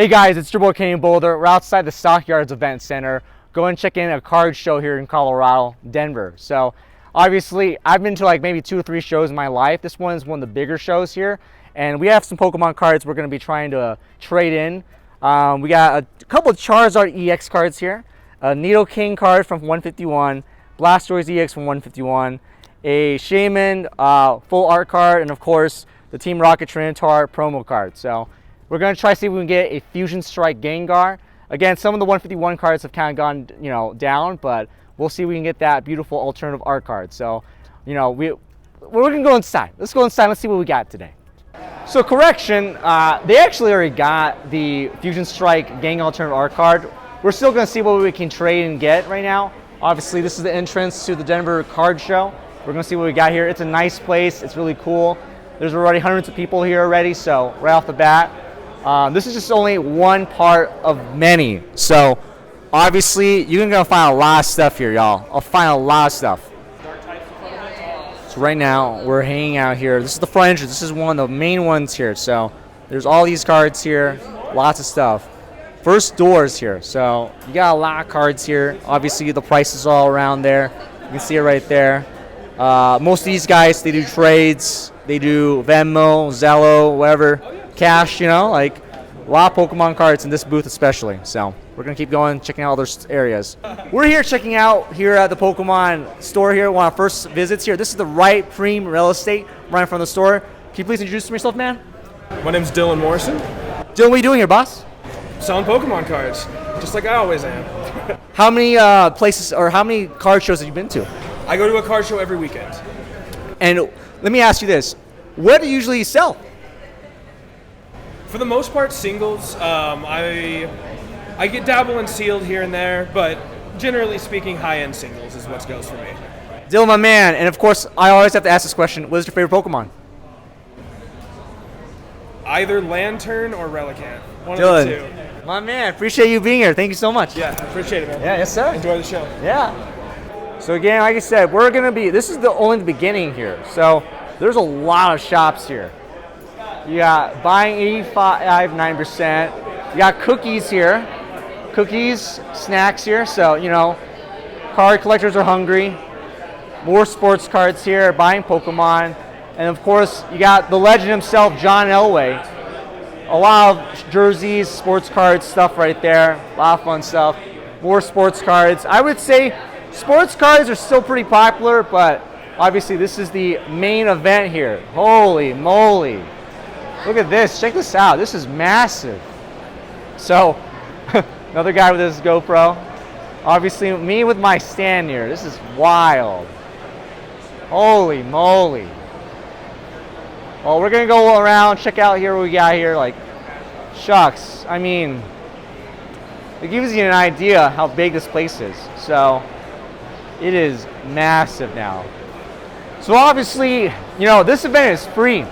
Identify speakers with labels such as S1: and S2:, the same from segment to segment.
S1: Hey guys, it's your boy Kenny Boulder. We're outside the Stockyards Event Center. Go and check in a card show here in Colorado, Denver. So obviously I've been to like maybe 2 or 3 shows in my life. This one is one of the bigger shows here. And we have some Pokemon cards we're going to be trying to trade in. We got a couple of Charizard EX cards here. A Nidoking card from 151. Blastoise EX from 151. A Shaman full art card. And of course the Team Rocket Trinitar promo card. So we're going to try to see if we can get a Fusion Strike Gengar. Again, some of the 151 cards have kind of gone, down, but we'll see if we can get that beautiful alternative art card. So, we're going to go inside. Let's go inside. Let's see what we got today. So, correction, they actually already got the Fusion Strike Gengar alternative art card. We're still going to see what we can trade and get right now. Obviously, this is the entrance to the Denver Card Show. We're going to see what we got here. It's a nice place. It's really cool. There's already hundreds of people here already, so right off the bat. This is just only one part of many. So obviously you're gonna find a lot of stuff here, y'all. I'll find a lot of stuff. So right now we're hanging out here. This is the front entrance. This is one of the main ones here. So there's all these cards here, lots of stuff. First doors here. So you got a lot of cards here. Obviously the price is all around there. You can see it right there. Most of these guys, they do trades. They do Venmo, Zello, whatever. Cash, like a lot of Pokemon cards in this booth especially. So we're gonna keep going, checking out other areas. We're here checking out here at the Pokemon store here, one of our first visits here. This is the right Prime Real Estate right in front of the store. Can you please introduce yourself, man?
S2: My name's Dylan Morrison.
S1: Dylan, what are you doing here, boss?
S2: Selling Pokemon cards, just like I always am.
S1: How many places or how many card shows have you been to?
S2: I go to a card show every weekend.
S1: And let me ask you this, what do you usually sell?
S2: For the most part, singles. I get dabble in sealed here and there, but generally speaking, high-end singles is what goes for me.
S1: Dylan, my man, and of course, I always have to ask this question, what is your favorite Pokemon?
S2: Either Lantern or Relicanth. One
S1: Dylan,
S2: of the two.
S1: My man, appreciate you being here. Thank you so much.
S2: Yeah, appreciate it, man.
S1: Yeah, yes, sir.
S2: Enjoy the show.
S1: Yeah. So again, like I said, this is only the beginning here. So there's a lot of shops here. You got buying 85, 9%. You got cookies here. Cookies, snacks here. So, card collectors are hungry. More sports cards here, buying Pokemon. And of course, you got the legend himself, John Elway. A lot of jerseys, sports cards, stuff right there. A lot of fun stuff. More sports cards. I would say sports cards are still pretty popular, but obviously this is the main event here. Holy moly. Look at this. Check this out. This is massive. So, another guy with his GoPro. Obviously, me with my stand here. This is wild. Holy moly. Well, we're going to go around, check out here what we got here. Like, shucks. I mean, it gives you an idea how big this place is. So, it is massive now. So, obviously, this event is free.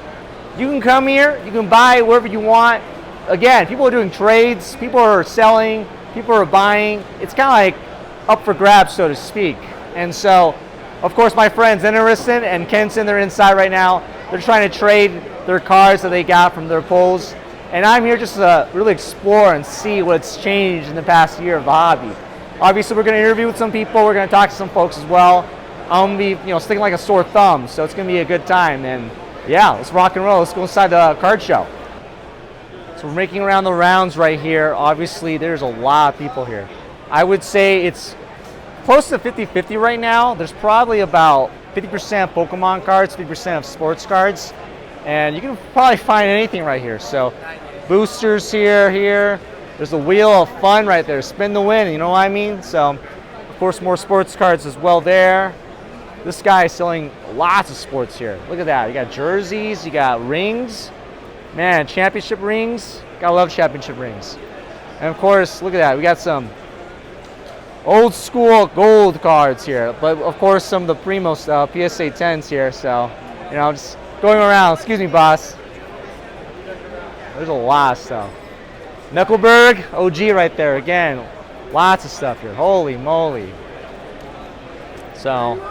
S1: You can come here, you can buy wherever you want. Again, people are doing trades, people are selling, people are buying. It's kind of like up for grabs, so to speak. And so, of course, my friends Anderson and Kenson, they're inside right now. They're trying to trade their cards that they got from their pulls. And I'm here just to really explore and see what's changed in the past year of the hobby. Obviously, we're going to interview with some people. We're going to talk to some folks as well. I'm going to be, sticking like a sore thumb, so it's going to be a good time. And yeah, let's rock and roll. Let's go inside the card show. So we're making around the rounds right here. Obviously, there's a lot of people here. I would say it's close to 50-50 right now. There's probably about 50% Pokemon cards, 50% of sports cards. And you can probably find anything right here. So boosters here. There's a wheel of fun right there. Spin to win, you know what I mean? So, of course, more sports cards as well there. This guy is selling lots of sports here. Look at that. You got jerseys, you got rings. Man, championship rings. Gotta love championship rings. And of course, look at that. We got some old school gold cards here. But of course, some of the Primo PSA 10s here. So, just going around. Excuse me, boss. There's a lot of stuff. Knuckleberg, OG right there. Again, lots of stuff here. Holy moly. So,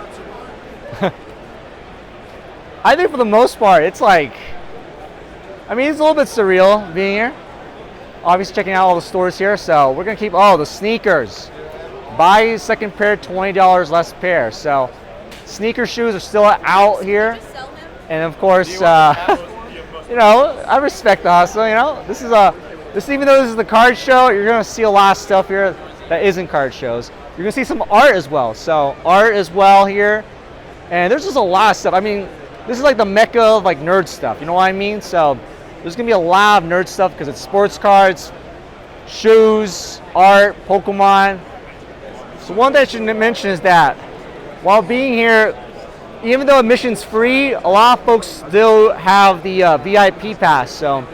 S1: I think for the most part, it's like, it's a little bit surreal being here. obviously checking out all the stores here. So we're gonna keep the sneakers. Buy second pair, $20 less pair. So sneaker shoes are still out here, and of course, you know, I respect the hustle. You know, this is even though this is the card show, you're gonna see a lot of stuff here that isn't card shows. You're gonna see some art as well. So art as well here, and there's just a lot of stuff. I mean, this is like the mecca of like nerd stuff. You know what I mean? So there's gonna be a lot of nerd stuff because it's sports cards, shoes, art, Pokemon. So one thing I should mention is that while being here, even though admission's free, a lot of folks still have the VIP pass. So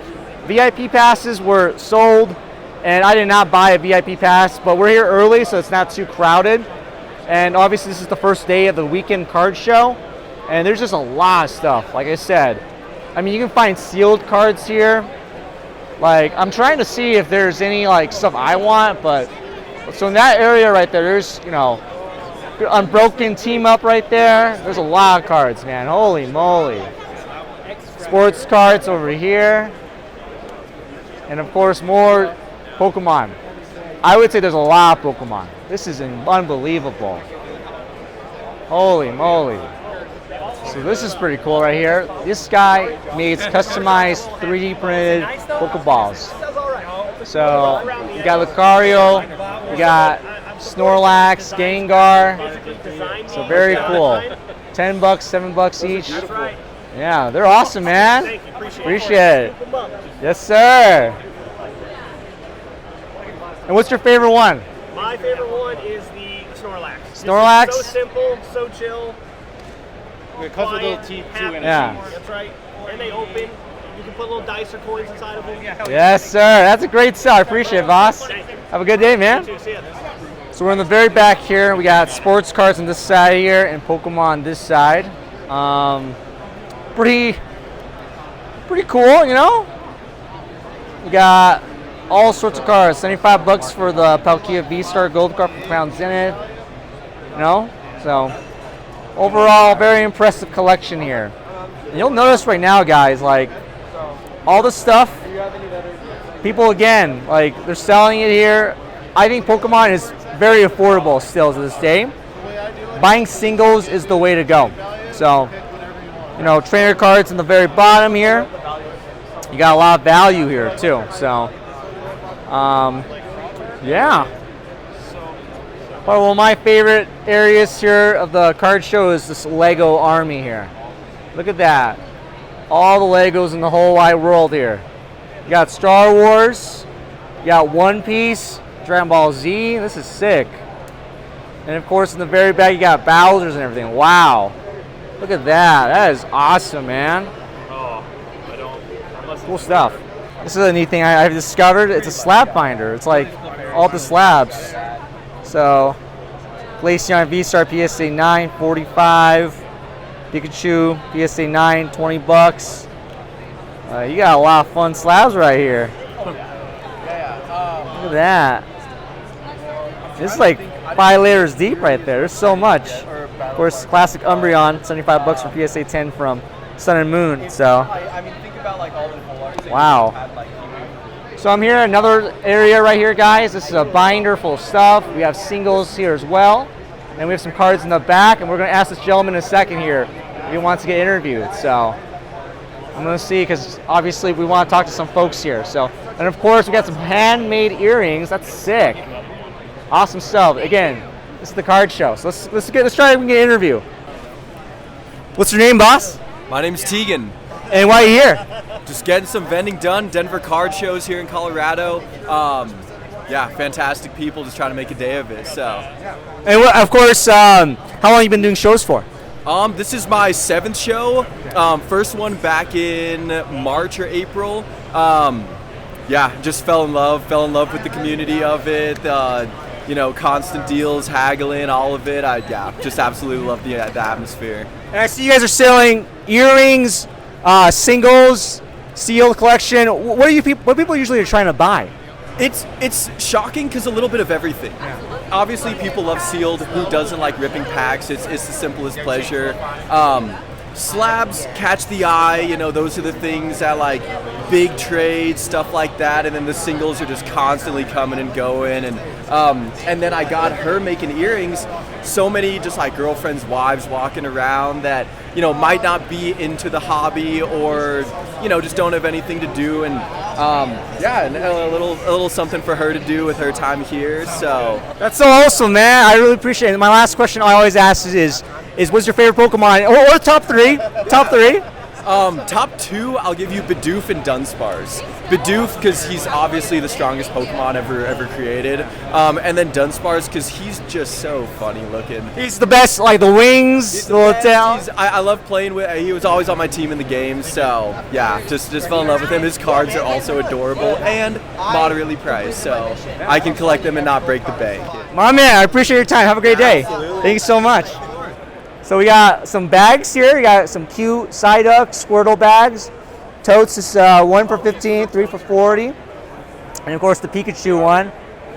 S1: VIP passes were sold, and I did not buy a VIP pass, but we're here early, so it's not too crowded. And obviously this is the first day of the weekend card show, and there's just a lot of stuff. Like I said, I mean, you can find sealed cards here. Like, I'm trying to see if there's any like stuff I want, but so in that area right there, there's, you know, Unbroken team up right there. There's a lot of cards, man. Holy moly. Sports cards over here. And of course, more Pokemon. I would say there's a lot of Pokemon. This is unbelievable. Holy moly. So this is pretty cool right here. This guy makes customized 3D printed Pokeballs. So you got Lucario, you got Snorlax, Gengar. So very cool. $10, $7 each. Yeah, they're awesome, man. Appreciate it. Yes, sir. And what's your favorite one?
S3: My favorite one is the Snorlax.
S1: Snorlax?
S3: So simple, so chill.
S4: It comes with little teeth too in it.
S1: Yeah.
S3: That's right. And they open. You can put little dice or coins inside of them.
S1: Yes, sir. That's a great sell. I appreciate it, boss. Have a good day, man. So we're in the very back here. We got sports cards on this side here and Pokemon on this side. Pretty cool, you know? We got all sorts of cards. $75 for the Palkia V-Star Gold card from Crown Zenith. You know? So overall, very impressive collection here. And you'll notice right now, guys, like all the stuff, people again, like they're selling it here. I think Pokemon is very affordable still to this day. Buying singles is the way to go. So, you know, trainer cards in the very bottom here. You got a lot of value here too. So, yeah. But one of my favorite areas here of the card show is this Lego army here. Look at that. All the Legos in the whole wide world here. You got Star Wars. You got One Piece. Dragon Ball Z. This is sick. And of course in the very back you got Bowser's and everything. Wow. Look at that. That is awesome, man. Cool stuff. This is a neat thing I've discovered. It's a slab binder. It's like all the slabs. So Glaceon V-Star PSA 9, 45. Pikachu PSA 9, $20. You got a lot of fun slabs right here. Look at that. This is like 5 layers deep right there. There's so much. Of course, classic Umbreon, $75 for PSA 10 from Sun and Moon. So, wow. So I'm here in another area right here, guys. This is a binder full of stuff. We have singles here as well. And we have some cards in the back. And we're going to ask this gentleman in a second here if he wants to get interviewed. So I'm going to see, because obviously we want to talk to some folks here. So, and of course, we got some handmade earrings. That's sick. Awesome stuff. Again, this is the card show. So let's try to get an interview. What's your name, boss?
S5: My name's Tegan.
S1: And why are you here?
S5: Just getting some vending done. Denver card shows here in Colorado. Yeah, fantastic people just trying to make a day of it. So.
S1: And of course, how long have you been doing shows for?
S5: This is my 7th show. First one back in March or April. Yeah, just fell in love with the community of it. You know, constant deals, haggling, all of it. Yeah, just absolutely love the atmosphere.
S1: And I see you guys are selling earrings, singles, sealed collection. What people usually are trying to buy?
S5: It's shocking because a little bit of everything. Yeah. Obviously, people love sealed. Who doesn't like ripping packs? It's the simplest pleasure. Slabs catch the eye. You know, those are the things that like big trades, stuff like that, and then the singles are just constantly coming and going, and then I got her making earrings. So many just like girlfriends' wives walking around that, you know, might not be into the hobby or, you know, just don't have anything to do, and and a little something for her to do with her time here. So
S1: That's so awesome, man. I really appreciate it. My last question I always ask is what's your favorite Pokemon? Or top three? Top three?
S5: top 2, I'll give you Bidoof and Dunsparce. Bidoof because he's obviously the strongest Pokemon ever created, and then Dunsparce because he's just so funny looking.
S1: He's the best, like the wings, the little tail.
S5: I love playing with. He was always on my team in the game, so yeah, just fell in love with him. His cards are also adorable and moderately priced, so I can collect them and not break the bank.
S1: My man, I appreciate your time. Have a great day. Thank you so much. So we got some bags here. We got some cute Psyduck, Squirtle bags. Totes is 1 for 15, 3 for 40. And of course the Pikachu one.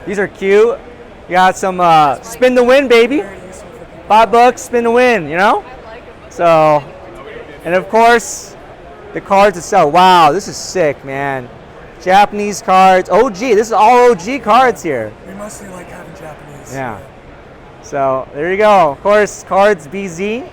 S1: These are cute. You got some spin to win, baby. $5, spin to win, you know? So, and of course, the cards itself. Wow, this is sick, man. Japanese cards. OG, this is all OG cards here.
S6: We mostly like having Japanese.
S1: Yeah. So there you go. Of course, cards BZ.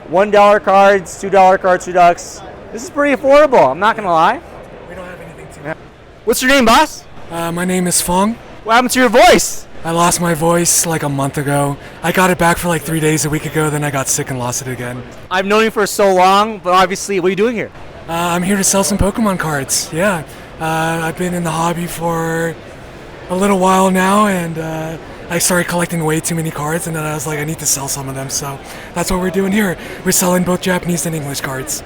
S1: $1 cards, $2 cards, $2. This is pretty affordable. I'm not gonna lie.
S6: We don't have anything to.
S1: What's your name, boss?
S6: My name is Fong.
S1: What happened to your voice?
S6: I lost my voice like a month ago. I got it back for like 3 days a week ago, then I got sick and lost it again.
S1: I've known you for so long, but obviously, what are you doing here?
S6: I'm here to sell some Pokemon cards. Yeah. I've been in the hobby for a little while now, and I started collecting way too many cards, and then I was like, I need to sell some of them, so that's what we're doing here. We're selling both Japanese and English cards.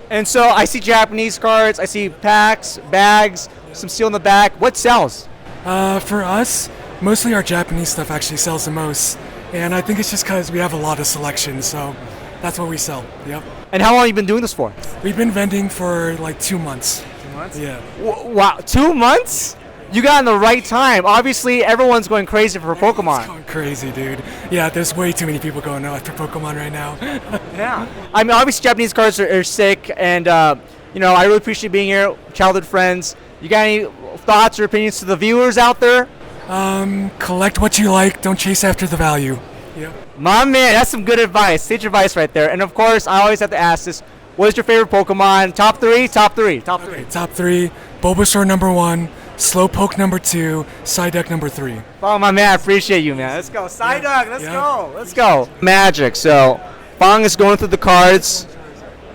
S1: And so I see Japanese cards, I see packs, bags, some seal in the back. What sells?
S6: For us, mostly our Japanese stuff actually sells the most, and I think it's just because we have a lot of selection, so that's what we sell. Yep.
S1: And how long have you been doing this for?
S6: We've been vending for like 2 months.
S1: 2 months?
S6: Yeah.
S1: Wow, 2 months? You got in the right time. Obviously, everyone's going crazy for
S6: It's
S1: Pokemon.
S6: going crazy, dude. Yeah, there's way too many people going after Pokemon right now.
S1: Yeah. I mean, obviously, Japanese cards are sick, and, you know, I really appreciate being here. Childhood friends. You got any thoughts or opinions to the viewers out there?
S6: Collect what you like. Don't chase after the value. Yep.
S1: My man, that's some good advice. Sage advice right there. And, of course, I always have to ask this. What is your favorite Pokemon? Top 3? Top 3. Top 3.
S6: Okay, top 3. Bulbasaur number 1. Slowpoke number 2, Psyduck number 3.
S1: Oh, my man, I appreciate you, man. Let's go. Psyduck, let's
S6: Yeah.
S1: go. Let's go. Magic. So, Fong is going through the cards.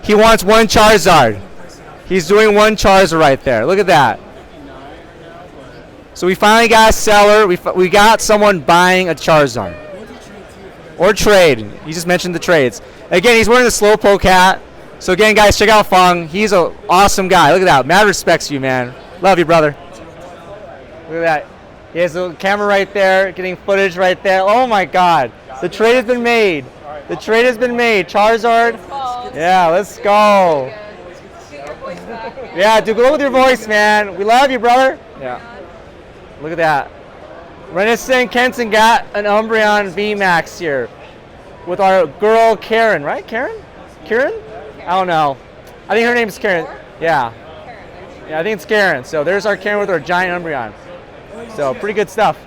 S1: He wants 1 Charizard. He's doing 1 Charizard right there. Look at that. So we finally got a seller. We got someone buying a Charizard. Or trade. He just mentioned the trades. Again, he's wearing the Slowpoke hat. So again, guys, check out Fong. He's an awesome guy. Look at that. Mad respects you, man. Love you, brother. Look at that. He has the camera right there, getting footage right there. Oh my God. The trade has been made. The trade has been made. Charizard. Yeah, let's go. Yeah, dude, go with your voice, man. We love you, brother. Yeah. Look at that. Renison Kenton got an Umbreon VMAX here with our girl Karen, right? Karen? Karen? I don't know. I think her name is Karen. Yeah. Yeah, I think it's Karen. So there's our Karen with our giant Umbreon. So pretty good stuff.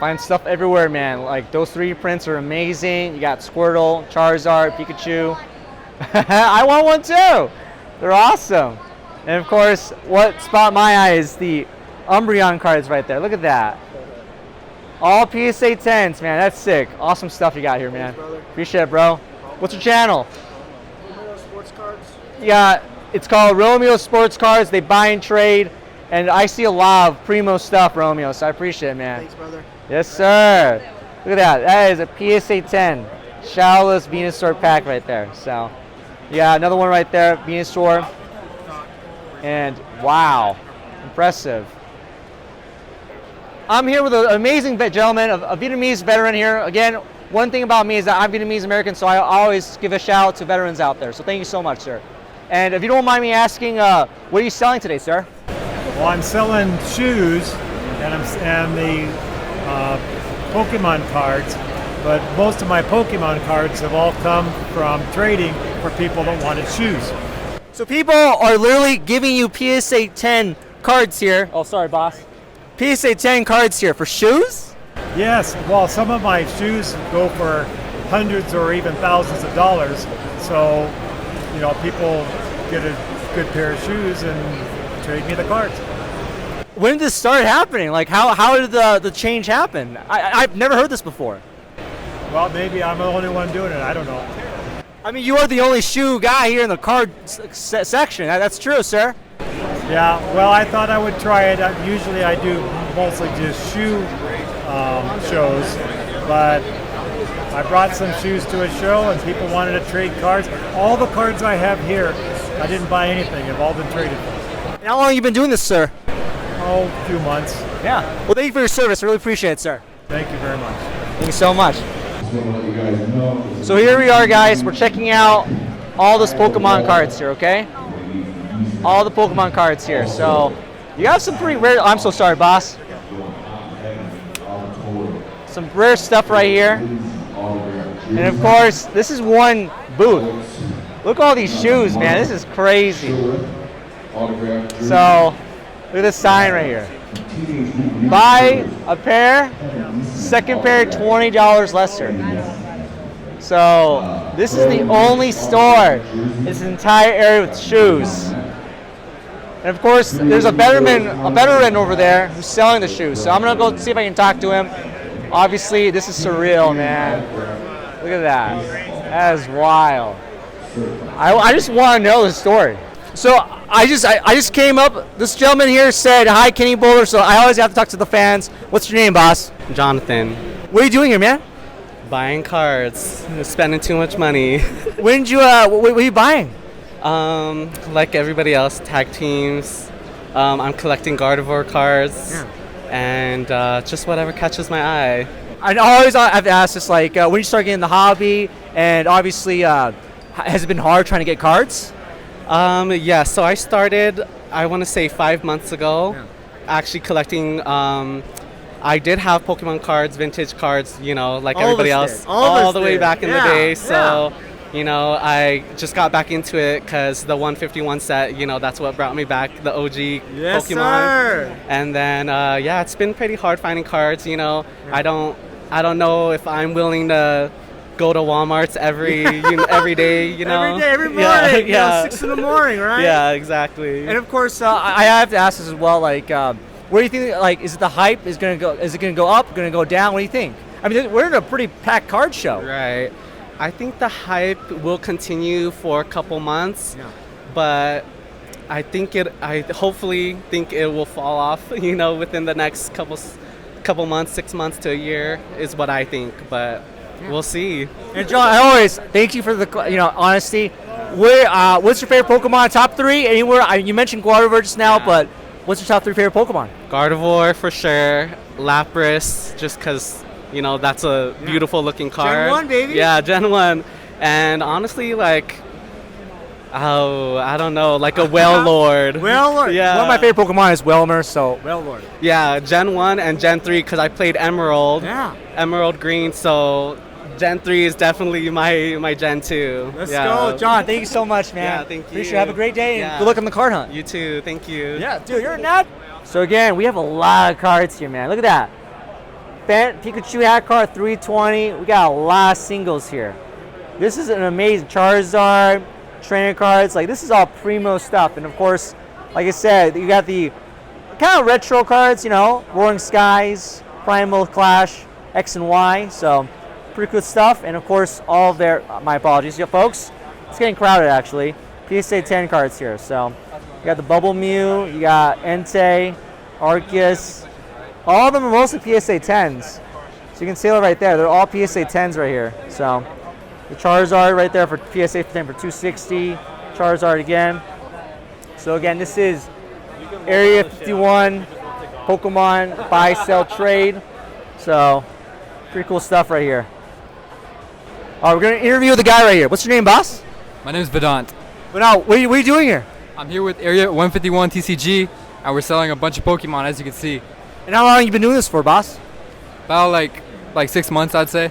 S1: Find stuff everywhere, man. Like those 3 prints are amazing. You got Squirtle, Charizard, Pikachu. I want one too. They're awesome. And of course, what spot my eye is the Umbreon cards right there. Look at that. All PSA 10s, man. That's sick. Awesome stuff you got here, man. Appreciate it, bro. What's your channel?
S3: Sports cards.
S1: Yeah, it's called Romeo Sports Cards. They buy and trade. And I see a lot of primo stuff, Romeo, so I appreciate it, man.
S3: Thanks, brother.
S1: Yes, sir. Look at that. That is a PSA 10 Shadowless Venusaur pack right there. So, yeah, another one right there, Venusaur. And, wow, impressive. I'm here with an amazing gentleman, a Vietnamese veteran here. Again, one thing about me is that I'm Vietnamese American, so I always give a shout out to veterans out there. So thank you so much, sir. And if you don't mind me asking, what are you selling today, sir?
S7: Well, I'm selling shoes and the Pokemon cards, but most of my Pokemon cards have all come from trading for people that wanted shoes.
S1: So people are literally giving you PSA 10 cards here. Oh, sorry, boss. PSA 10 cards here for shoes?
S7: Yes, well, some of my shoes go for hundreds or even thousands of dollars. So, you know, people get a good pair of shoes and trade me the cards.
S1: When did this start happening? Like, how did the change happen? I've never heard this before.
S7: Well, maybe I'm the only one doing it. I don't know.
S1: I mean, you are the only shoe guy here in the card section. That's true, sir.
S7: Yeah, well, I thought I would try it. Usually I do mostly just shoe shows, but I brought some shoes to a show and people wanted to trade cards. All the cards I have here, I didn't buy anything. Have all been traded.
S1: And how long have you been doing this, sir?
S7: Oh, a few months.
S1: Yeah. Well, thank you for your service. I really appreciate it, sir.
S7: Thank you very much.
S1: Thank you so much. So here we are, guys. We're checking out all those Pokemon cards here, okay? All the Pokemon cards here. So you have some pretty rare. I'm so sorry, boss. Some rare stuff right here. And of course, this is one booth. Look at all these shoes, man. This is crazy. So look at this sign right here. Buy a pair, second pair $20 lesser. So this is the only store in this entire area with shoes. And of course, there's a veteran over there who's selling the shoes. So I'm gonna go see if I can talk to him. Obviously, this is surreal, man. Look at that. That is wild. I just want to know the story. So I just came up. This gentleman here said, "Hi, Kenny Bowler." So I always have to talk to the fans. What's your name, boss?
S8: Jonathan.
S1: What are you doing here, man?
S8: Buying cards. Spending too much money.
S1: When did you? What are you buying?
S8: Like everybody else, tag teams. I'm collecting Gardevoir cards, and just whatever catches my eye.
S1: I always have to ask this, like, when you start getting the hobby, and obviously, has it been hard trying to get cards?
S8: Yeah, so I started, I want to say 5 months ago, actually collecting. I did have Pokemon cards, vintage cards, you know, like everybody else, all the way back in the day. So, you know, I just got back into it because the 151 set, you know, that's what brought me back, the OG Pokemon.
S1: Sir.
S8: And then, yeah, it's been pretty hard finding cards, you know. I don't know if I'm willing to go to Walmart's every day, you know.
S1: Every day, every morning,
S8: yeah.
S1: 6 in the morning, right?
S8: Yeah, exactly.
S1: And of course, I have to ask this as well, like, where do you think, like, is it the hype is gonna go? Is it gonna go up? Gonna go down? What do you think? I mean, we're in a pretty packed card show.
S8: Right. I think the hype will continue for a couple months, but I hopefully think it will fall off, you know, within the next couple months, 6 months to a year is what I think, but we'll see.
S1: And John, I always thank you for the honesty. What's your favorite Pokemon? Top 3 anywhere? You mentioned Gardevoir just now, but what's your top 3 favorite Pokemon?
S8: Gardevoir for sure. Lapras, just because, you know, that's a beautiful looking card.
S1: Gen 1, baby.
S8: Yeah, Gen 1. And honestly, like, I don't know, like a Wailord.
S1: Wailord.
S8: Yeah.
S1: One of my favorite Pokemon is Wailmer, so Wailord.
S8: Yeah, Gen 1 and Gen 3 because I played Emerald.
S1: Yeah.
S8: Emerald Green, so Gen 3 is definitely my Gen 2.
S1: Let's go. John, thank you so much, man.
S8: Yeah, thank you.
S1: Appreciate it. Have a great day, and good luck on the card hunt.
S8: You too. Thank you.
S1: Yeah, dude, you're a nut. So again, we have a lot of cards here, man. Look at that. Bent Pikachu hat card, 320. We got a lot of singles here. This is an amazing Charizard, trainer cards. Like, this is all primo stuff. And of course, like I said, you got the kind of retro cards, you know, Roaring Skies, Primal Clash, X and Y. So pretty good stuff. And of course, all of their, my apologies, yeah, folks. It's getting crowded actually. PSA 10 cards here. So you got the Bubble Mew, you got Entei, Arceus. All of them are mostly PSA 10s. So you can see it right there. They're all PSA 10s right here. So the Charizard right there for PSA 10 for 260. Charizard again. So again, this is Area 51 Pokemon buy, sell, trade. So pretty cool stuff right here. All right, we're going to interview the guy right here. What's your name, boss?
S9: My name is Vedant.
S1: But now, what are you doing here?
S9: I'm here with Area 151 TCG, and we're selling a bunch of Pokemon, as you can see.
S1: And how long have you been doing this for, boss?
S9: About like 6 months, I'd say.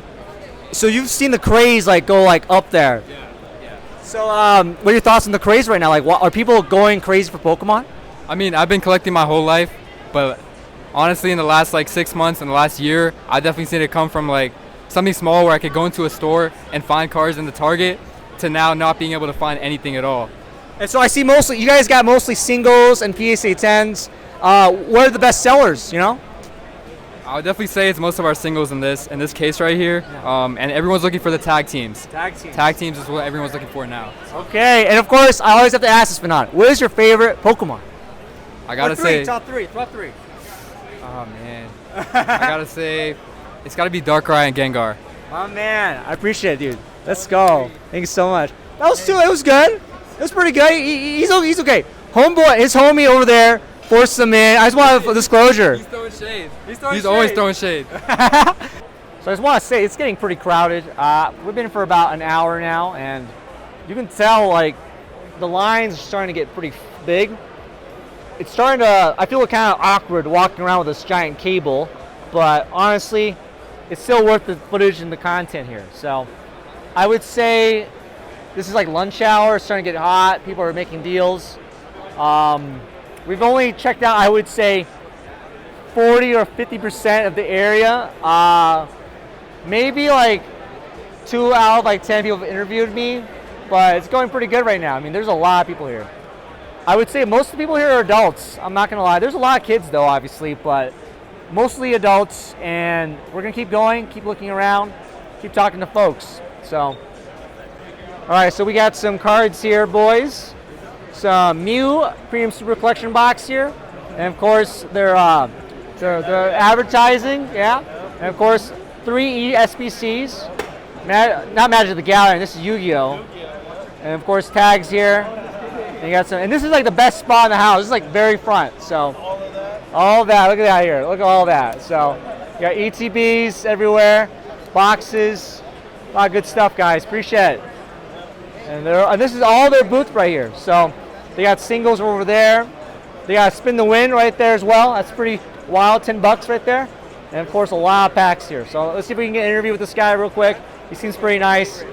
S1: So you've seen the craze like go like up there.
S9: Yeah.
S1: So, what are your thoughts on the craze right now? Like, are people going crazy for Pokemon?
S9: I mean, I've been collecting my whole life, but honestly, in the last like 6 months and the last year, I definitely seen it come from like something small where I could go into a store and find cards in the Target to now not being able to find anything at all.
S1: And so I see you guys got mostly singles and PSA 10s. What are the best sellers, you know?
S9: I would definitely say it's most of our singles in this case right here, and everyone's looking for the tag teams. Tag teams is what everyone's looking for now.
S1: Okay, and of course, I always have to ask this, Fernand. What is your favorite Pokemon?
S9: I gotta say,
S1: top three.
S9: oh man, I gotta say, it's gotta be Darkrai and Gengar.
S1: Oh man, I appreciate it, dude. Let's go. Thank you so much. That was it was good. It was pretty good. He's okay. Homeboy, his homie over there forced him in. I just want a disclosure.
S9: He's throwing shade. He's always throwing shade.
S1: So I just want to say it's getting pretty crowded. We've been for about an hour now, and you can tell like the lines are starting to get pretty big. It's starting to. I feel kind of awkward walking around with this giant cable, but honestly, it's still worth the footage and the content here. So I would say this is like lunch hour. It's starting to get hot. People are making deals. We've only checked out, I would say, 40 or 50% of the area. Maybe like 2 out of like 10 people have interviewed me, but it's going pretty good right now. I mean, there's a lot of people here. I would say most of the people here are adults. I'm not gonna lie. There's a lot of kids though, obviously, but mostly adults. And we're gonna keep going, keep looking around, keep talking to folks. So, all right. So we got some cards here, boys. Some Mew Premium Super Collection box here, and of course they're advertising, yeah. And of course 3 SBCs, not Magic the Gathering. This is Yu-Gi-Oh. And of course tags here. And you got some, and this is like the best spot in the house. This is like very front. So all of that. Look at that here. Look at all that. So you got ETBs everywhere, boxes, a lot of good stuff, guys. Appreciate it. And this is all their booth right here. So they got singles over there. They got Spin the Win right there as well. That's pretty wild, $10 right there. And of course, a lot of packs here. So let's see if we can get an interview with this guy real quick. He seems pretty nice.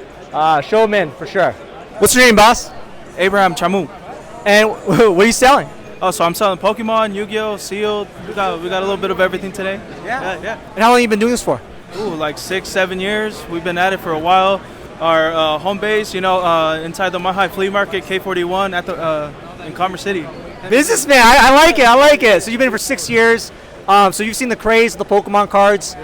S1: Show him in for sure. What's your name, boss?
S10: Abraham Chamu.
S1: And what are you selling?
S10: Oh, so I'm selling Pokemon, Yu-Gi-Oh, Sealed. We got a little bit of everything today.
S1: Yeah. And how long have you been doing this for?
S10: Ooh, like 6-7 years. We've been at it for a while. Our home base, inside the Mahai Flea Market, K41 at the in Commerce City.
S1: Businessman, I like it. I like it. So you've been here for 6 years. So you've seen the craze of the Pokemon cards.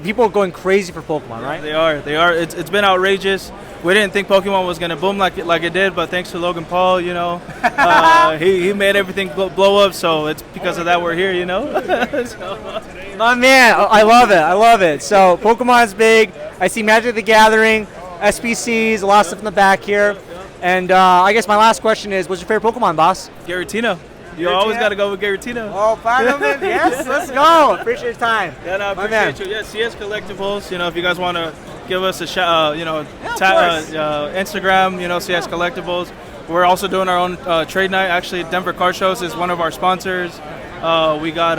S1: People are going crazy for Pokemon, right?
S10: They are. It's been outrageous. We didn't think Pokemon was gonna boom like it did, but thanks to Logan Paul, he made everything blow up. So it's because of that we're here,
S1: My man, I love it. So Pokemon's big. I see Magic the Gathering, SPCs, a lot of stuff in the back here. And I guess my last question is, what's your favorite Pokemon, boss?
S10: Giratina. You always got to go with Giratina.
S1: Oh, Pokemon, yes, let's go. Appreciate your time.
S10: Yeah, no, I appreciate you. Yeah, CS Collectibles. If you guys want to give us a shout, Instagram, CS Collectibles. We're also doing our own trade night. Actually, Denver Cardshow is one of our sponsors. We got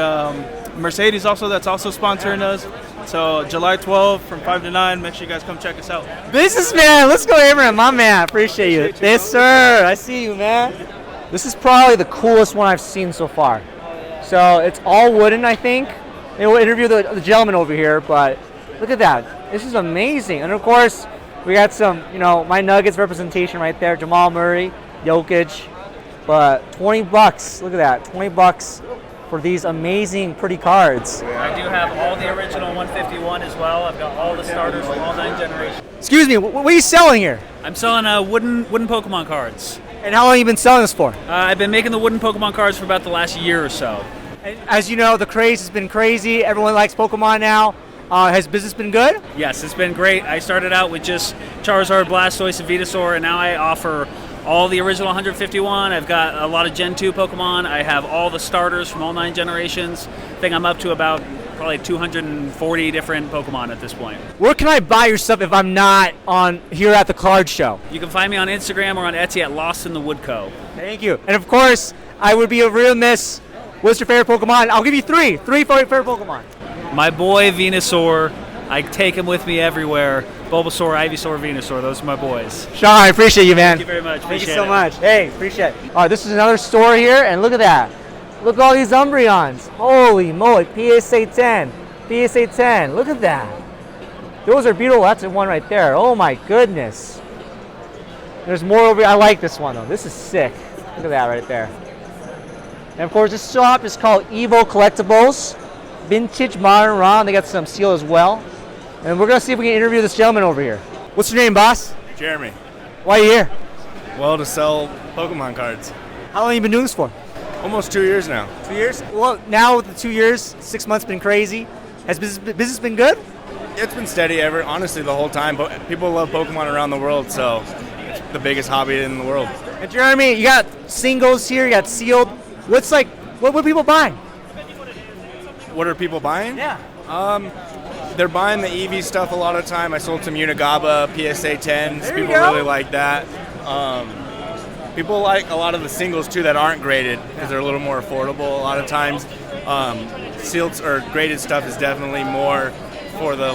S10: Mercedes also that's also sponsoring us. So July 12th from 5 to 9. Make sure you guys come check us out.
S1: Businessman, let's go, Abraham, my man. Appreciate you. Yes, sir. I see you, man. This is probably the coolest one I've seen so far. So it's all wooden, I think. Maybe we'll interview the gentleman over here, but look at that. This is amazing. And of course, we got some, my Nuggets representation right there. Jamal Murray, Jokic. But $20, look at that, $20 for these amazing, pretty cards.
S11: I do have all the original 151 as well. I've got all the starters from all 9 generations.
S1: Excuse me, what are you selling here?
S11: I'm selling wooden Pokemon cards.
S1: And how long have you been selling this for?
S11: I've been making the wooden Pokemon cards for about the last year or so.
S1: And as you know, the craze has been crazy. Everyone likes Pokemon now. Has business been good?
S11: Yes, it's been great. I started out with just Charizard, Blastoise, and Venusaur, and now I offer all the original 151. I've got a lot of Gen 2 Pokemon. I have all the starters from all 9 generations. I think I'm up to about probably 240 different Pokemon at this point.
S1: Where can I buy your stuff if I'm not on here at the card show?
S11: You can find me on Instagram or on Etsy at Lost in the Wood Co.
S1: Thank you. And of course, I would be a real miss. What's your favorite Pokemon? I'll give you three favorite Pokemon.
S11: My boy Venusaur. I take them with me everywhere. Bulbasaur, Ivysaur, Venusaur, those are my boys.
S1: Sean, I appreciate you, man.
S11: Thank you very much.
S1: Thank you
S11: Appreciate
S1: so
S11: it.
S1: much. Hey, appreciate it. All right, this is another store here, and look at that. Look at all these Umbreons. Holy moly, PSA 10. PSA 10, look at that. Those are beautiful. That's the one right there. Oh my goodness. There's more over here. I like this one though. This is sick. Look at that right there. And of course, this shop is called Evo Collectibles. Vintage Modern Ron. They got some seal as well. And we're going to see if we can interview this gentleman over here. What's your name, boss?
S12: Jeremy.
S1: Why are you here?
S12: Well, to sell Pokemon cards.
S1: How long have you been doing this for?
S12: Almost 2 years now.
S1: 2 years? Well, now with the 2 years, 6 months been crazy. Has business been good?
S12: It's been steady honestly the whole time, but people love Pokemon around the world, so it's the biggest hobby in the world.
S1: And Jeremy, you got singles here, you got sealed. What are people buying?
S12: What are people buying?
S1: Yeah.
S12: They're buying the Eevee stuff a lot of time. I sold some Unigaba PSA 10s.
S1: There you
S12: People
S1: go.
S12: really like that. People like a lot of the singles too that aren't graded because they're a little more affordable. A lot of times, sealed or graded stuff is definitely more for the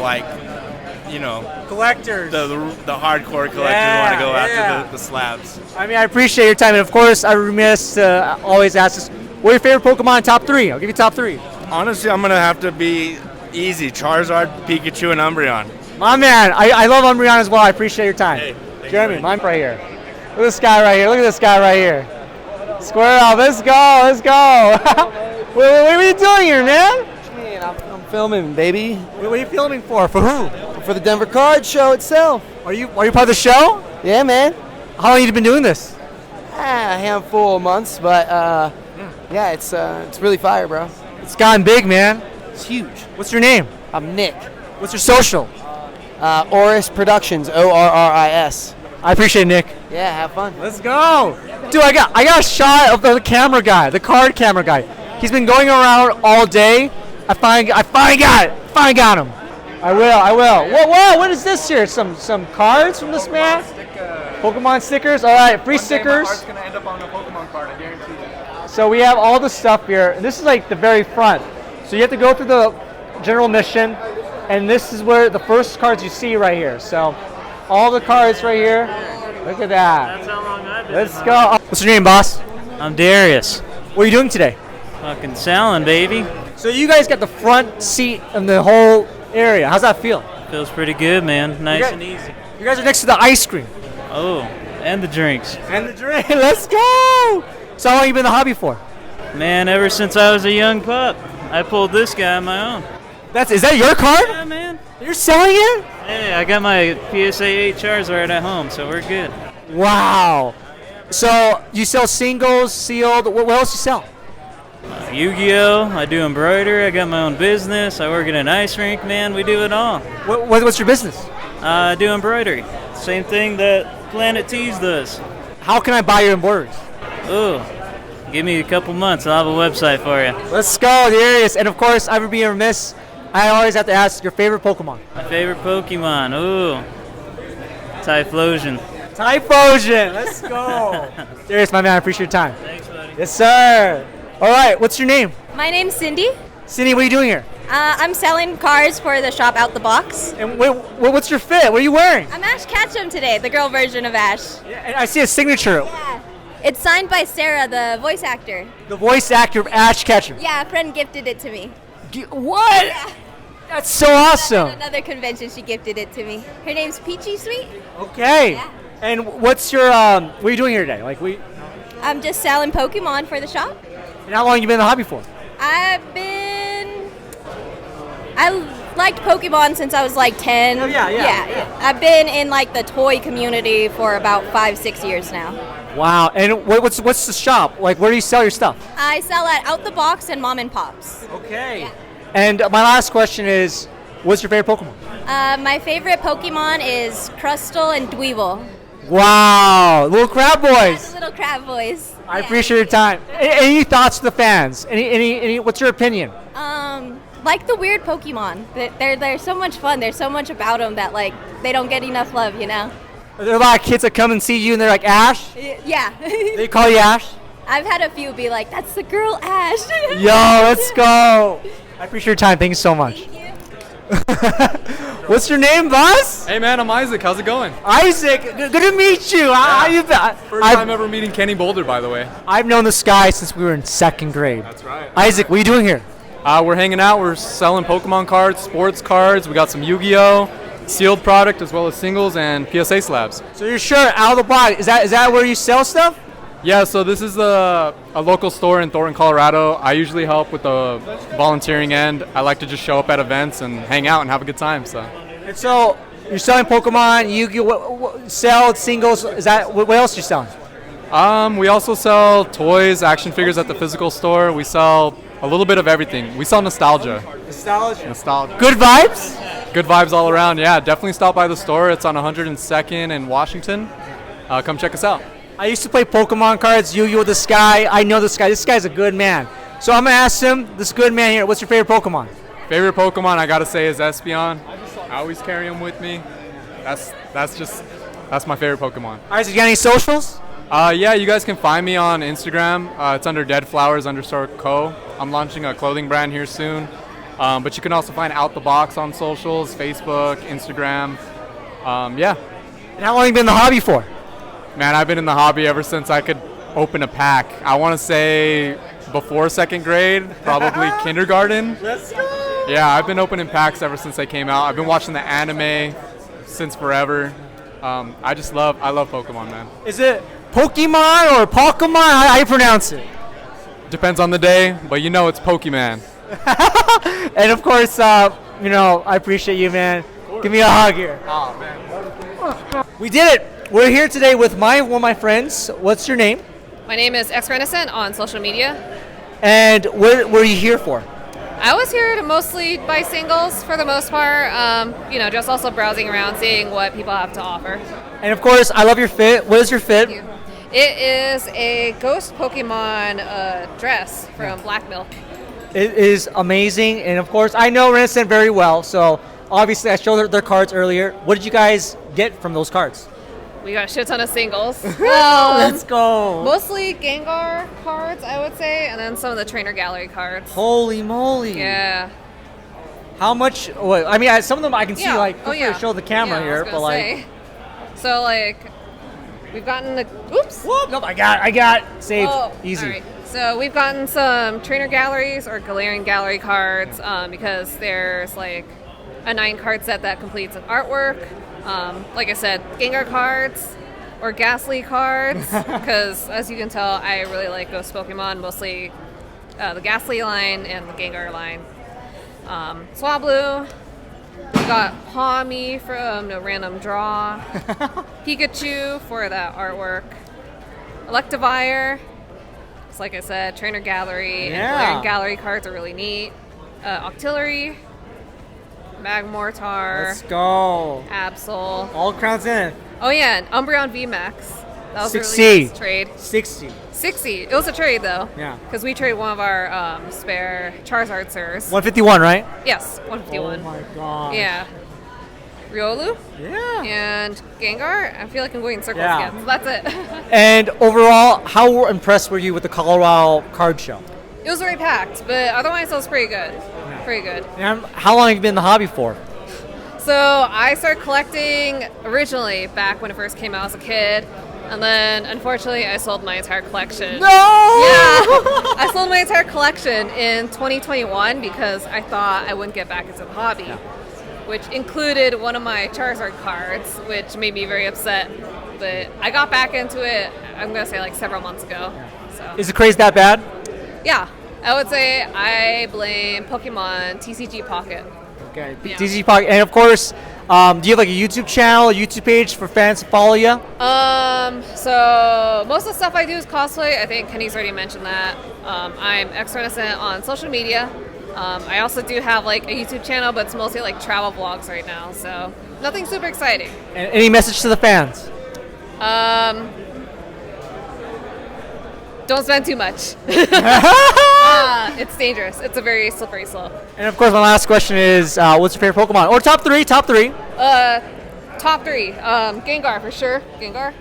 S1: collectors.
S12: The hardcore collectors
S1: Yeah,
S12: want to go
S1: yeah.
S12: after the slabs.
S1: I mean, I appreciate your time, and of course, I'm remiss to always ask this. What are your favorite Pokemon? Top 3. I'll give you top 3.
S12: Honestly, I'm gonna have to be easy. Charizard, Pikachu, and Umbreon.
S1: My man, I love Umbreon as well. I appreciate your time.
S12: Hey, thank
S1: Jeremy,
S12: you.
S1: mine right here. Look at this guy right here. Look at this guy right here. Square off. Let's go. Let's go. what are you doing here, man?
S13: I'm filming, baby.
S1: What are you filming for? For who?
S13: For the Denver Card Show itself.
S1: Are you part of the show?
S13: Yeah, man.
S1: How long have you been doing this?
S13: A handful of months, but yeah, it's really fire, bro.
S1: It's gotten big, man.
S13: It's huge.
S1: What's your name?
S13: I'm Nick.
S1: What's your social?
S13: Oris Productions, ORRIS.
S1: I appreciate it, Nick.
S13: Yeah, have fun.
S1: Let's go. Dude, I got a shot of the camera guy, the card camera guy. He's been going around all day. I finally got it. Finally got him. I will. Whoa, what is this here? Some cards from this man? Pokemon stickers? All right, free stickers.
S5: My heart's gonna end up on a Pokemon card, I guarantee you.
S1: So we have all the stuff here. And this is like the very front. So you have to go through the general mission, and this is where the first cards you see right here. So all the cards right here. Look at that.
S11: That's how long I've been.
S1: Let's go. What's your name, boss?
S11: I'm Darius.
S1: What are you doing today?
S11: Fucking selling, baby.
S1: So you guys got the front seat in the whole area. How's that feel?
S11: Feels pretty good, man. Nice
S1: guys-
S11: and easy.
S1: You guys are next to the ice cream.
S11: Oh, and the drinks.
S1: And the drink. Let's go. So how long have you been in the hobby for?
S11: Man, ever since I was a young pup, I pulled this guy on my own.
S1: Is that your card?
S11: Yeah, man.
S1: You're selling it?
S11: Hey, I got my PSA 8 Charizard at home, so we're good.
S1: Wow. So you sell singles, sealed. What else you sell?
S11: Yu-Gi-Oh! I do embroidery. I got my own business. I work at an ice rink, man. We do it all.
S1: What's your business?
S11: I do embroidery. Same thing that Planet Tees does.
S1: How can I buy your embroideries?
S11: Ooh, give me a couple months. I'll have a website for you.
S1: Let's go, Darius. And of course, I would be remiss. I always have to ask your favorite Pokemon.
S11: My favorite Pokemon. Ooh, Typhlosion.
S1: Typhlosion. Let's go. Darius, my man, I appreciate your time.
S11: Thanks, buddy.
S1: Yes, sir. All right, what's your name?
S14: My name's Cindy.
S1: Cindy, what are you doing here?
S14: I'm selling cards for the shop Out the Box.
S1: And what's your fit? What are you wearing?
S14: I'm Ash Ketchum today, the girl version of Ash.
S1: Yeah, and I see a signature.
S14: Yeah. It's signed by Sarah, the voice actor.
S1: The voice actor of Ash Ketchum.
S14: Yeah, a friend gifted it to me.
S1: What?
S14: Yeah.
S1: That's so awesome.
S14: At another convention, she gifted it to me. Her name's Peachy Sweet.
S1: Okay.
S14: Yeah.
S1: And what's your what are you doing here today?
S14: I'm just selling Pokemon for the shop.
S1: And how long have you been in the hobby for?
S14: I liked Pokemon since I was like 10.
S1: Oh, yeah.
S14: I've been in like the toy community for about 5-6 years now.
S1: Wow. And what's the shop? Like, where do you sell your stuff?
S14: I sell at Out the Box and Mom and Pops.
S1: Okay.
S14: Yeah.
S1: And my last question is, what's your favorite Pokemon?
S14: My favorite Pokemon is Crustle and Dweevil.
S1: Wow. Little crab boys.
S14: Little crab boys.
S1: I appreciate your time. Any thoughts to the fans? Any what's your opinion?
S14: Like the weird Pokemon. They're so much fun. There's so much about them that like they don't get enough love, you know?
S1: Are there a lot of kids that come and see you and they're like, Ash?
S14: Yeah.
S1: They call you Ash?
S14: I've had a few be like, that's the girl Ash.
S1: Yo, let's go. I appreciate your time. Thank you so much.
S14: Thank you.
S1: What's your name, boss?
S9: Hey man, I'm Isaac. How's it going?
S1: Isaac, good to meet you. How you been?
S9: First time ever meeting Kenny Boulder, by the way.
S1: I've known this guy since we were in 2nd grade.
S9: That's right.
S1: Isaac, what are you doing here?
S9: We're hanging out. We're selling Pokemon cards, sports cards. We got some Yu-Gi-Oh, sealed product as well as singles and PSA slabs.
S1: So your shirt out of the box. Is that where you sell stuff?
S9: Yeah, so this is a local store in Thornton, Colorado. I usually help with the volunteering end. I like to just show up at events and hang out and have a good time.
S1: And so you're selling Pokemon, Yu-Gi-Oh, sell singles. Is that what else are you selling?
S9: We also sell toys, action figures at the physical store. We sell a little bit of everything. We sell nostalgia. Nostalgia.
S1: Good vibes?
S9: Good vibes all around, yeah. Definitely stop by the store. It's on 102nd in Washington. Come check us out.
S1: I used to play Pokemon cards, Yu-Gi-Oh! This guy. I know this guy. This guy's a good man. So I'm going to ask him, this good man here, what's your favorite Pokemon?
S9: Favorite Pokemon, I got to say, is Espeon. I always carry him with me. That's my favorite Pokemon.
S1: All right, so you got any socials?
S9: Yeah, you guys can find me on Instagram. It's under deadflowers_co. I'm launching a clothing brand here soon. But you can also find Out the Box on socials, Facebook, Instagram. Yeah.
S1: And how long have you been in the hobby for?
S9: Man, I've been in the hobby ever since I could open a pack. I want to say before 2nd grade, probably kindergarten.
S1: Let's go.
S9: Yeah, I've been opening packs ever since they came out. I've been watching the anime since forever. I love Pokemon, man.
S1: Is it Pokemon or Pokemon? How do you pronounce it?
S9: Depends on the day, but you know it's Pokemon.
S1: And of course, I appreciate you, man. Give me a hug here.
S9: Oh, man.
S1: We did it. We're here today with one of my friends. What's your name?
S15: My name is XRenaissant on social media.
S1: And what are you here for?
S15: I was here to mostly buy singles for the most part. Just also browsing around, seeing what people have to offer.
S1: And of course, I love your fit. What is your fit?
S15: Thank you. It is a Ghost Pokemon dress from Black Milk.
S1: It is amazing. And of course, I know Renaissance very well. So obviously, I showed their cards earlier. What did you guys get from those cards?
S15: We got a shit ton of singles.
S1: Let's go.
S15: Mostly Gengar cards, I would say, and then some of the Trainer Gallery cards.
S1: Holy moly.
S15: Yeah.
S1: How much? Some of them I can see, show the camera here, but
S15: So, we've gotten the. Oops.
S1: Whoop, nope, I got saved. Easy.
S15: All right. So, we've gotten some Trainer Galleries or Galarian Gallery cards because there's a 9-card set that completes an artwork. Like I said, Gengar cards or Ghastly cards, because as you can tell, I really like Ghost Pokemon, mostly the Ghastly line and the Gengar line. Swablu, we got Pawmi from No Random Draw, Pikachu for that artwork, Electivire, just like I said, Trainer Gallery, and Galarian Gallery cards are really neat, Octillery, Magmortar.
S1: Let's go.
S15: Absol.
S1: All crowns in.
S15: Oh yeah, and Umbreon VMAX. That was
S1: 60.
S15: a really nice trade.
S1: 60.
S15: It was a trade though.
S1: Yeah.
S15: Because we traded one of our spare Charizard Sirs.
S1: 151, right?
S15: Yes, 151.
S1: Oh my god.
S15: Yeah. Riolu.
S1: Yeah.
S15: And Gengar. I feel like I'm going in circles
S1: Yeah.
S15: again. So that's it.
S1: And overall, how impressed were you with the Colorado Card Show?
S15: It was very packed, but otherwise it was pretty good. Pretty good.
S1: And how long have you been in the hobby for?
S15: So I started collecting originally back when it first came out as a kid, and then unfortunately I sold my entire collection.
S1: No!
S15: Yeah! I sold my entire collection in 2021 because I thought I wouldn't get back into the hobby, which included one of my Charizard cards, which made me very upset. But I got back into it, I'm going to say several months ago. So.
S1: Is the craze that bad?
S15: Yeah. I would say I blame Pokemon TCG Pocket.
S1: Okay, yeah. TCG Pocket. And of course, do you have a YouTube channel, a YouTube page for fans to follow you?
S15: So most of the stuff I do is cosplay. I think Kenny's already mentioned that. I'm XRenaissant on social media. I also do have a YouTube channel, but it's mostly travel vlogs right now. So nothing super exciting.
S1: And any message to the fans?
S15: Don't spend too much. It's dangerous. It's a very slippery slope.
S1: And of course, my last question is, what's your favorite Pokemon? Or top three?
S15: Top three. Gengar for sure. Gengar.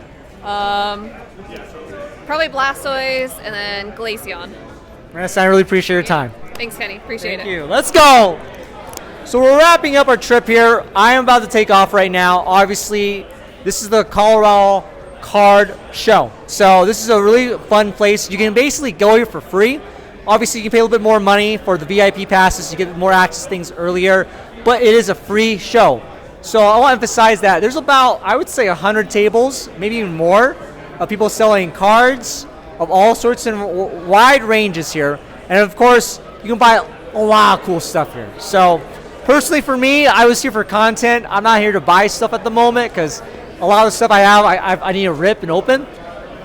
S15: Probably Blastoise and then Glaceon.
S1: Vanessa, I really appreciate your time.
S15: Thanks, Kenny. Appreciate it.
S1: Thank you. Let's go. So we're wrapping up our trip here. I am about to take off right now. Obviously, this is the Colorado Card Show. So this is a really fun place. You can basically go here for free. Obviously, you can pay a little bit more money for the VIP passes. You get more access to things earlier, but it is a free show. So I want to emphasize that there's about, I would say, 100 tables, maybe even more, of people selling cards of all sorts and wide ranges here. And of course, you can buy a lot of cool stuff here. So personally for me, I was here for content. I'm not here to buy stuff at the moment because a lot of the stuff I have, I need to rip and open.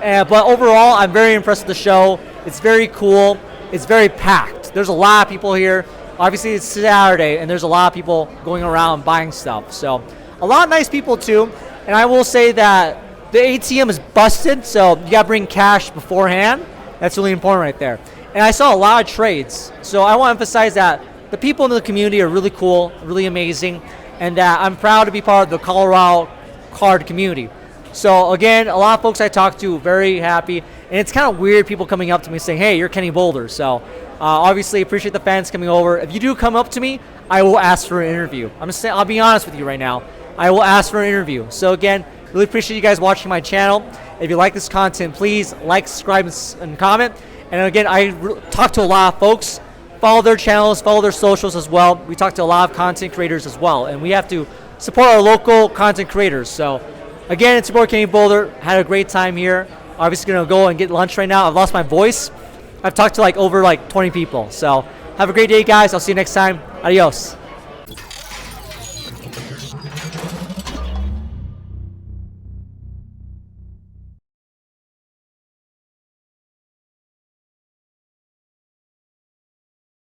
S1: But overall, I'm very impressed with the show. It's very cool. It's very packed. There's a lot of people here. Obviously, it's Saturday, and there's a lot of people going around buying stuff. So a lot of nice people, too. And I will say that the ATM is busted, so you got to bring cash beforehand. That's really important right there. And I saw a lot of trades. So I want to emphasize that the people in the community are really cool, really amazing, and that I'm proud to be part of the Colorado card community. So again, a lot of folks I talked to, very happy. And it's kind of weird people coming up to me saying, hey, you're Kenny Boulder. So obviously appreciate the fans coming over. If you do come up to me, I will ask for an interview. I'll be honest with you right now. I will ask for an interview. So again, really appreciate you guys watching my channel. If you like this content, please like, subscribe, and comment. And again, I talk to a lot of folks. Follow their channels, follow their socials as well. We talk to a lot of content creators as well. And we have to support our local content creators. So again, it's your boy Kenny Boulder. Had a great time here. Obviously going to go and get lunch right now. I've lost my voice. I've talked to over 20 people. So have a great day, guys. I'll see you next time. Adios.